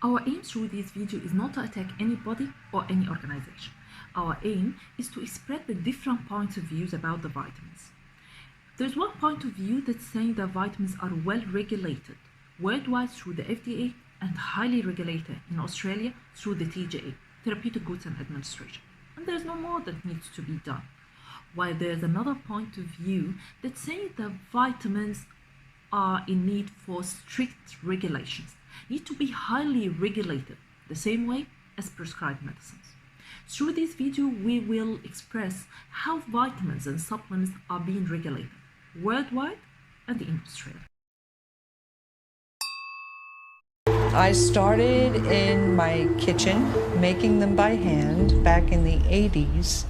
Our aim through this video is not to attack anybody or any organization. Our aim is to spread the different points of views about the vitamins. There's one point of view that's saying that vitamins are well regulated worldwide through the FDA and highly regulated in Australia through the TGA, Therapeutic Goods and Administration. And there's no more that needs to be done. While there's another point of view that's saying that vitamins are in need for strict regulations, need to be highly regulated, the same way as prescribed medicines. Through this video, we will express how vitamins and supplements are being regulated worldwide and in Australia. I started in my kitchen making them by hand back in the 80s.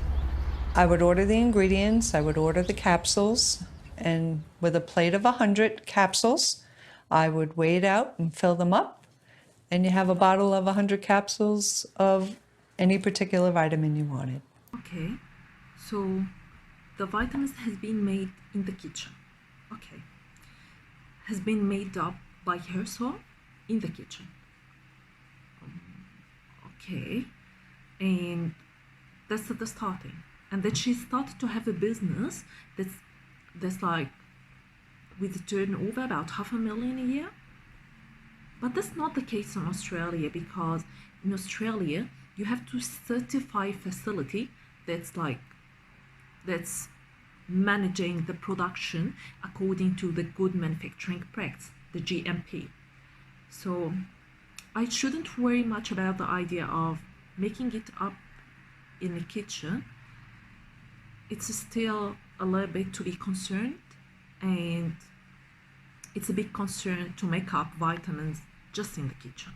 I would order the ingredients, I would order the capsules, and with a plate of 100 capsules, I would weigh it out and fill them up, and you have a bottle of 100 capsules of any particular vitamin you wanted. Okay, so the vitamins has been made in the kitchen. Okay, has been made up by herself in the kitchen. Okay, and that's the starting. And then she started to have a business that's like with a turnover about $500,000 a year. But that's not the case in Australia, because in Australia you have to certify a facility that's managing the production according to the Good Manufacturing Practice, the GMP. So I shouldn't worry much about the idea of making it up in the kitchen. It's still a little bit to be concerned, and it's a big concern to make up vitamins just in the kitchen.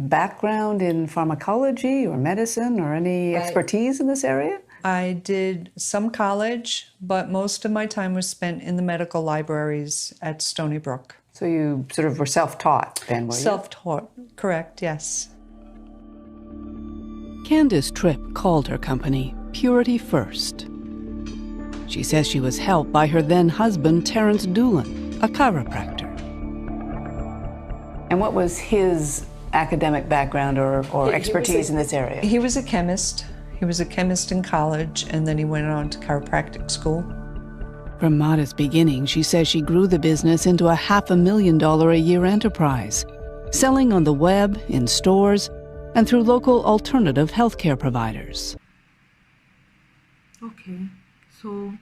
Background in pharmacology or medicine or any expertise in this area? I did some college, but most of my time was spent in the medical libraries at Stony Brook. So you sort of were self-taught then, were you? Self-taught, correct, yes. Candace Tripp called her company Purity First. She says she was helped by her then husband, Terrence Doolan, a chiropractor. And what was his academic background or expertise in this area? He was a chemist. He was a chemist in college, and then he went on to chiropractic school. From modest beginnings, she says she grew the business into a $500,000 a year enterprise, selling on the web, in stores, and through local alternative healthcare providers. Okay, so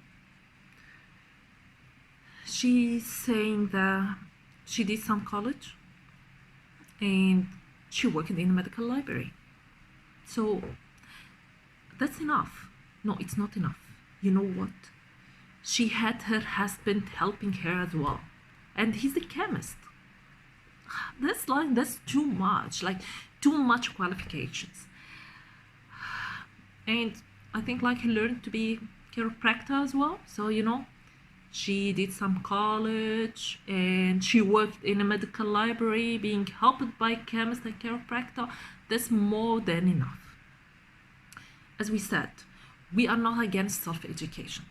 she's saying that she did some college and she worked in a medical library. So that's enough. No, it's not enough. You know what? She had her husband helping her as well, and he's a chemist. That's too much, like too much qualifications. And I think like he learned to be chiropractor as well. So, you know, she did some college and she worked in a medical library being helped by a chemist and chiropractor. That's more than enough. As we said, we are not against self-education.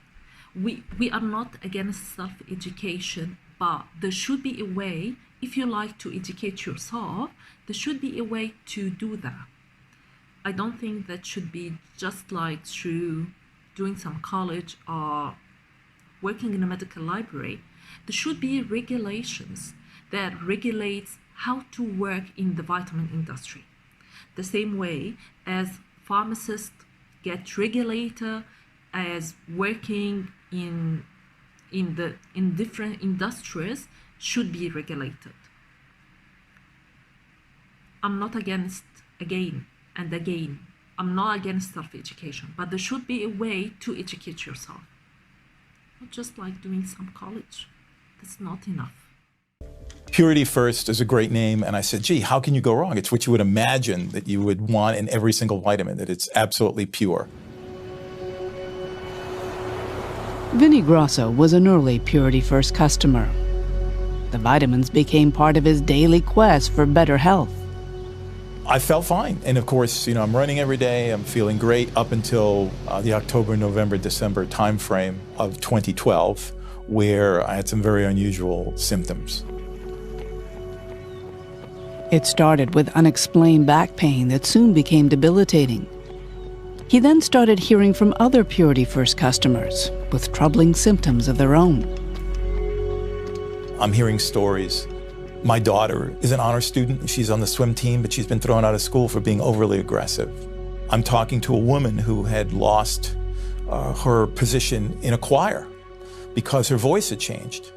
We are not against self-education, but there should be a way, if you like to educate yourself, there should be a way to do that. I don't think that should be just like through doing some college or working in a medical library. There should be regulations that regulates how to work in the vitamin industry. The same way as pharmacists get regulated as working in different industries should be regulated. I'm not against, again and again, I'm not against self-education, but there should be a way to educate yourself. Not just like doing some college. That's not enough. Purity First is a great name, and I said, gee, how can you go wrong? It's what you would imagine that you would want in every single vitamin, that it's absolutely pure. Vinny Grosso was an early Purity First customer. The vitamins became part of his daily quest for better health. I felt fine. And of course, you know, I'm running every day. I'm feeling great up until the October, November, December timeframe of 2012, where I had some very unusual symptoms. It started with unexplained back pain that soon became debilitating. He then started hearing from other Purity First customers with troubling symptoms of their own. I'm hearing stories. My daughter is an honor student. She's on the swim team, but she's been thrown out of school for being overly aggressive. I'm talking to a woman who had lost her position in a choir because her voice had changed.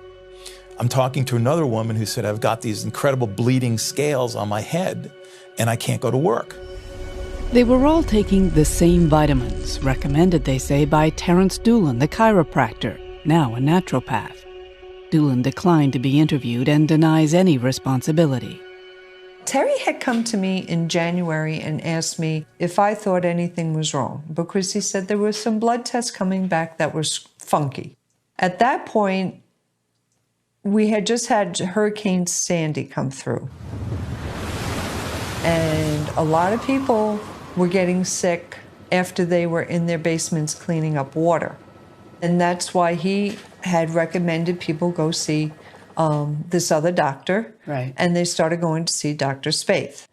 I'm talking to another woman who said, I've got these incredible bleeding scales on my head and I can't go to work. They were all taking the same vitamins, recommended, they say, by Terrence Doolin, the chiropractor, now a naturopath. Doolin declined to be interviewed and denies any responsibility. Terry had come to me in January and asked me if I thought anything was wrong, because he said there were some blood tests coming back that were funky. At that point, we had just had Hurricane Sandy come through. And a lot of people were getting sick after they were in their basements cleaning up water. And that's why he had recommended people go see this other doctor. Right. And they started going to see Dr. Spaeth.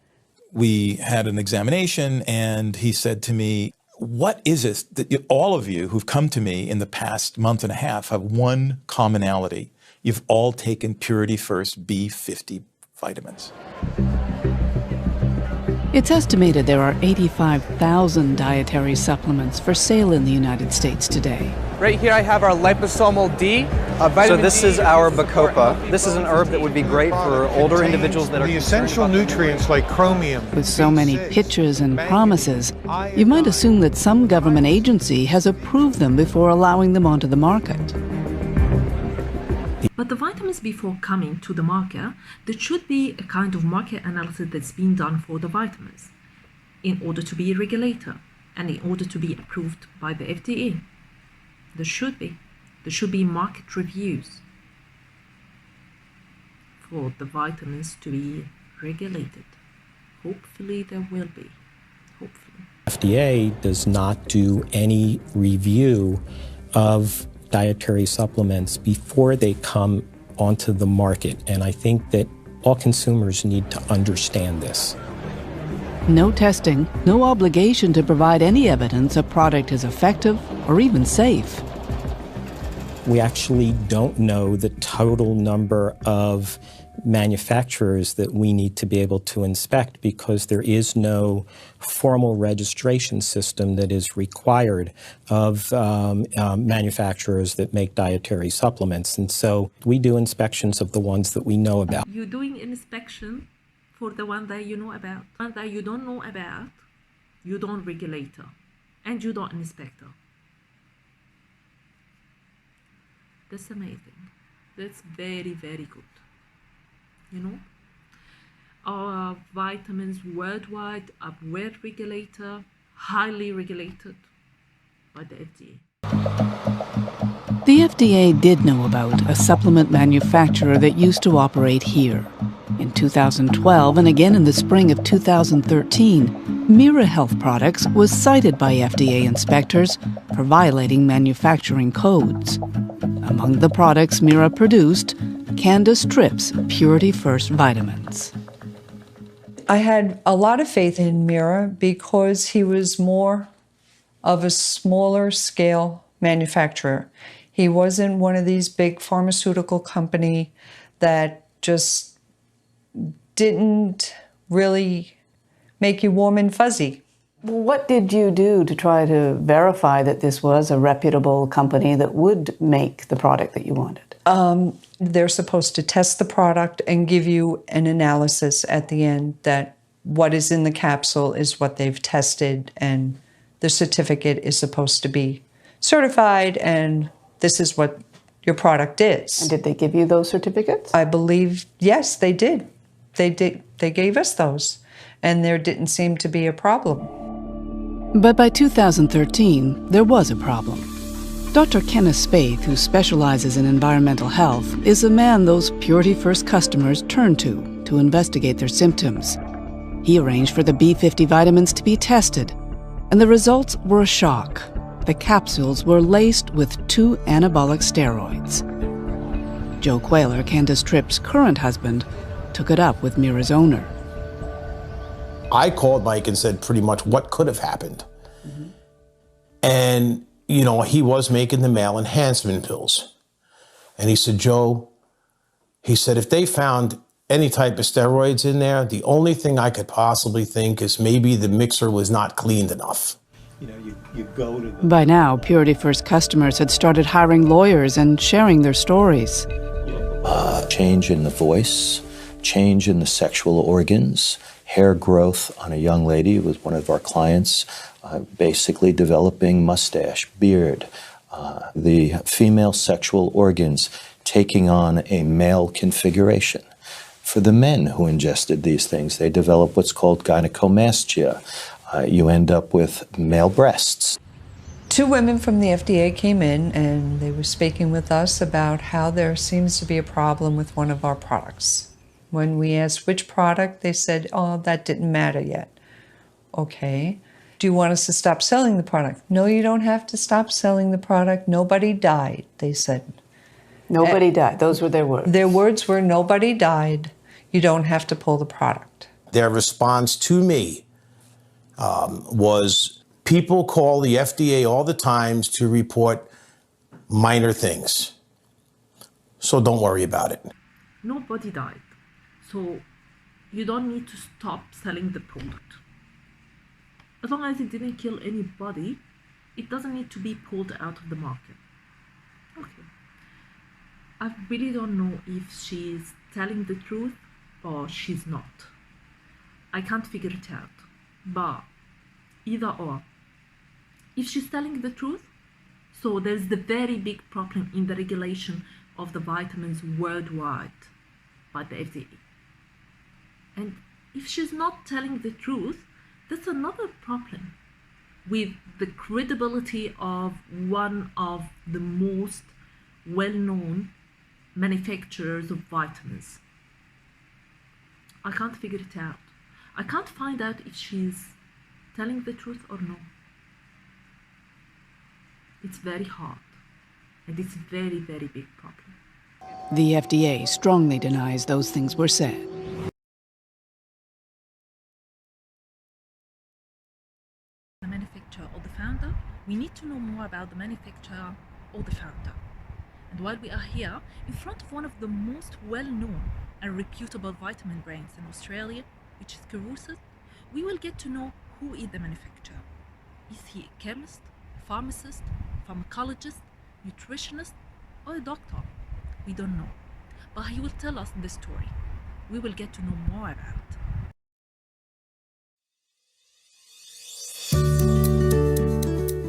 We had an examination and he said to me, what is it that all of you who've come to me in the past month and a half have one commonality? You've all taken Purity First B50 vitamins. It's estimated there are 85,000 dietary supplements for sale in the United States today. Right here I have our liposomal D. So this is our bacopa. This is an herb that would be great for older individuals that are the essential nutrients like chromium. With so many pictures and promises, you might assume that some government agency has approved them before allowing them onto the market. But the vitamins, before coming to the market, there should be a kind of market analysis that's been done for the vitamins in order to be a regulator and in order to be approved by the FDA. There should be market reviews for the vitamins to be regulated. Hopefully there will be. Hopefully. FDA does not do any review of dietary supplements before they come onto the market. And I think that all consumers need to understand this. No testing, no obligation to provide any evidence a product is effective or even safe. We actually don't know the total number of manufacturers that we need to be able to inspect because there is no formal registration system that is required of manufacturers that make dietary supplements. And so we do inspections of the ones that we know about. You're doing inspection for the one that you know about. One that you don't know about, you don't regulate her and you don't inspect her. That's amazing. That's very, very good. You know, our vitamins worldwide are well regulated, highly regulated by the FDA. The FDA did know about a supplement manufacturer that used to operate here. In 2012 and again in the spring of 2013, Mira Health Products was cited by FDA inspectors for violating manufacturing codes. Among the products Mira produced, Candace Tripp's Purity First vitamins. I had a lot of faith in Mira because he was more of a smaller scale manufacturer. He wasn't one of these big pharmaceutical company that just didn't really make you warm and fuzzy. What did you do to try to verify that this was a reputable company that would make the product that you wanted? They're supposed to test the product and give you an analysis at the end that what is in the capsule is what they've tested, and the certificate is supposed to be certified, and this is what your product is. And did they give you those certificates? I believe, yes, they did. They gave us those, and there didn't seem to be a problem. But by 2013, there was a problem. Dr. Kenneth Spaeth, who specializes in environmental health, is the man those Purity First customers turn to investigate their symptoms. He arranged for the B50 vitamins to be tested, and the results were a shock. The capsules were laced with 2 anabolic steroids. Joe Quayler, Candace Tripp's current husband, took it up with Mira's owner. I called Mike and said pretty much what could have happened. And, you know, he was making the male enhancement pills. And he said, Joe, he said, if they found any type of steroids in there, the only thing I could possibly think is maybe the mixer was not cleaned enough. You know, you go to the... By now, Purity First customers had started hiring lawyers and sharing their stories. Change in the voice, change in the sexual organs, hair growth on a young lady with one of our clients, basically developing mustache, beard, the female sexual organs taking on a male configuration. For the men who ingested these things, they develop what's called gynecomastia. You end up with male breasts. 2 women from the FDA came in and they were speaking with us about how there seems to be a problem with one of our products. When we asked which product, they said, oh, that didn't matter yet. Okay. Do you want us to stop selling the product? No, you don't have to stop selling the product. Nobody died, they said. Nobody died. Those were their words. Their words were, nobody died. You don't have to pull the product. Their response to me was, people call the FDA all the time to report minor things. So don't worry about it. Nobody died. So you don't need to stop selling the product. As long as it didn't kill anybody, it doesn't need to be pulled out of the market. Okay. I really don't know if she's telling the truth or she's not. I can't figure it out. But either or. If she's telling the truth, so there's the very big problem in the regulation of the vitamins worldwide by the FDA. And if she's not telling the truth, that's another problem with the credibility of one of the most well-known manufacturers of vitamins. I can't figure it out. I can't find out if she's telling the truth or no. It's very hard, and it's a very, very big problem. The FDA strongly denies those things were said. The manufacturer or the founder, we need to know more about the manufacturer or the founder. And while we are here, in front of one of the most well-known and reputable vitamin brands in Australia, which is Carusa's, we will get to know who is the manufacturer. Is he a chemist, pharmacist, pharmacologist, nutritionist, or a doctor? We don't know. But he will tell us the story. We will get to know more about it.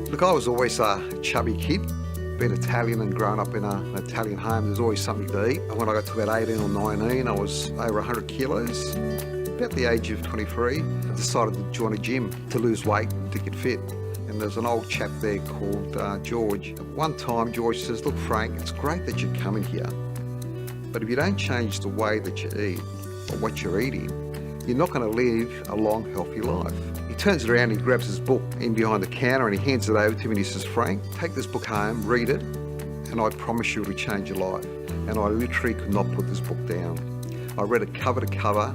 Look, I was always a chubby kid. Being Italian and growing up in an Italian home, there's always something to eat. And when I got to about 18 or 19, I was over 100 kilos. About the age of 23, I decided to join a gym to lose weight and to get fit. And there's an old chap there called George. One time, George says, look, Frank, it's great that you're coming here, but if you don't change the way that you eat or what you're eating, you're not going to live a long, healthy life. He turns it around, he grabs his book in behind the counter and he hands it over to me and he says, Frank, take this book home, read it, and I promise you it'll change your life. And I literally could not put this book down. I read it cover to cover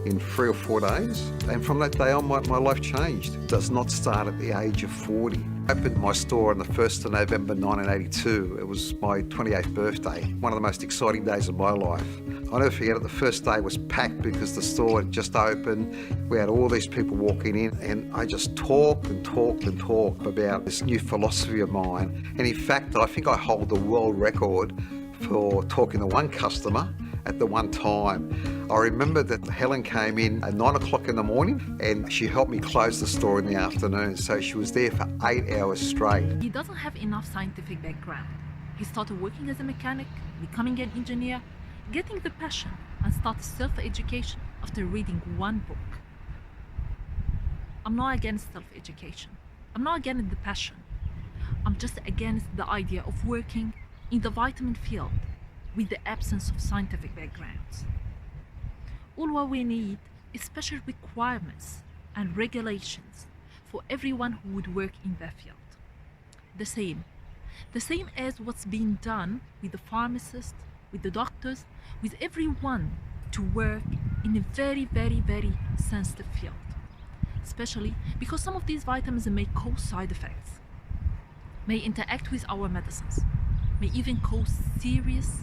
in 3 or 4 days, and from that day on my life changed. It does not start at the age of 40. I opened my store on the 1st of November 1982. It was my 28th birthday, one of the most exciting days of my life. I'll never forget it, the first day was packed because the store had just opened. We had all these people walking in and I just talked and talked and talked about this new philosophy of mine. And in fact, I think I hold the world record for talking to one customer at the one time. I remember that Helen came in at 9 o'clock in the morning and she helped me close the store in the afternoon. So she was there for 8 hours straight. He doesn't have enough scientific background. He started working as a mechanic, becoming an engineer, getting the passion, and started self-education after reading one book. I'm not against self-education. I'm not against the passion. I'm just against the idea of working in the vitamin field with the absence of scientific backgrounds. All what we need is special requirements and regulations for everyone who would work in that field. The same as what's being done with the pharmacists, with the doctors, with everyone to work in a very, very, very sensitive field. especially because some of these vitamins may cause side effects, may interact with our medicines, may even cause serious,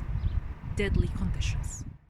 deadly conditions.